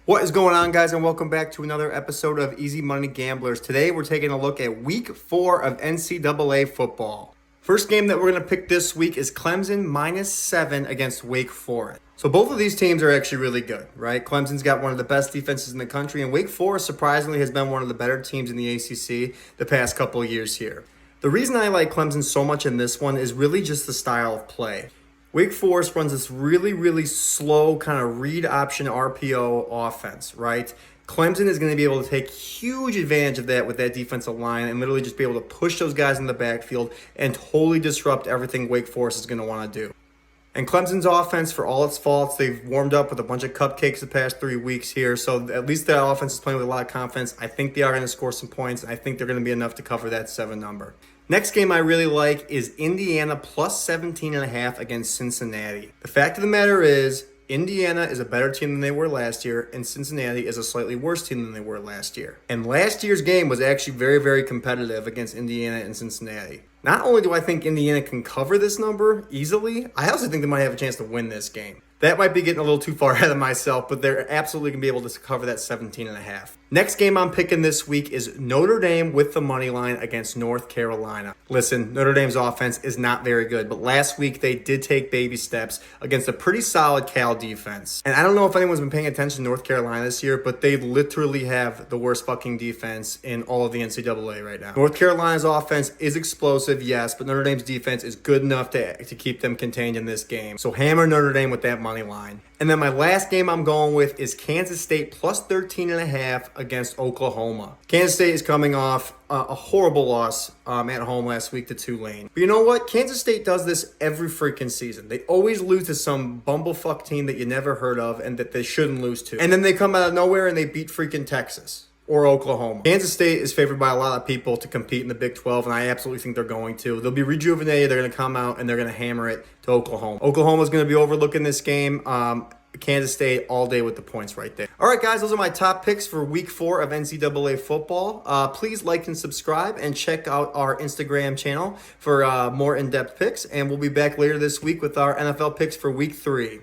What is going on, guys, and welcome back to another episode of Easy Money Gamblers. Today, we're taking a look at Week 4 of NCAA football. First game that we're going to pick this week is Clemson -7 against Wake Forest. So both of these teams are actually really good, right? Clemson's got one of the best defenses in the country, and Wake Forest surprisingly has been one of the better teams in the ACC the past couple of years here. The reason I like Clemson so much in this one is really just the style of play. Wake Forest runs this really slow kind of read option RPO offense, right? Clemson is going to be able to take huge advantage of that with that defensive line and literally just be able to push those guys in the backfield and totally disrupt everything Wake Forest is going to want to do. And Clemson's offense, for all its faults, they've warmed up with a bunch of cupcakes the past 3 weeks here. So at least that offense is playing with a lot of confidence. I think they are going to score some points. And I think they're going to be enough to cover that 7 number. Next game I really like is Indiana plus 17.5 against Cincinnati. The fact of the matter is, Indiana is a better team than they were last year, and Cincinnati is a slightly worse team than they were last year. And last year's game was actually very competitive against Indiana and Cincinnati. Not only do I think Indiana can cover this number easily, I also think they might have a chance to win this game. That might be getting a little too far ahead of myself, but they're absolutely going to be able to cover that 17.5. Next game I'm picking this week is Notre Dame with the money line against North Carolina. Listen, Notre Dame's offense is not very good, but last week they did take baby steps against a pretty solid Cal defense. And I don't know if anyone's been paying attention to North Carolina this year, but they literally have the worst fucking defense in all of the NCAA right now. North Carolina's offense is explosive, yes, but Notre Dame's defense is good enough to keep them contained in this game. So hammer Notre Dame with that money line. And then my last game I'm going with is Kansas State plus 13.5 against Oklahoma. Kansas State is coming off a horrible loss at home last week to Tulane. But you know what? Kansas State does this every freaking season. They always lose to some bumblefuck team that you never heard of and that they shouldn't lose to. And then they come out of nowhere and they beat freaking Texas or Oklahoma. Kansas State is favored by a lot of people to compete in the Big 12, and I absolutely think they're going to. They'll be rejuvenated. They're going to come out, and they're going to hammer it to Oklahoma. Oklahoma's going to be overlooking this game. Kansas State all day with the points right there. All right, guys, those are my top picks for Week 4 of NCAA football. Please like and subscribe, and check out our Instagram channel for more in-depth picks, and we'll be back later this week with our NFL picks for Week 3.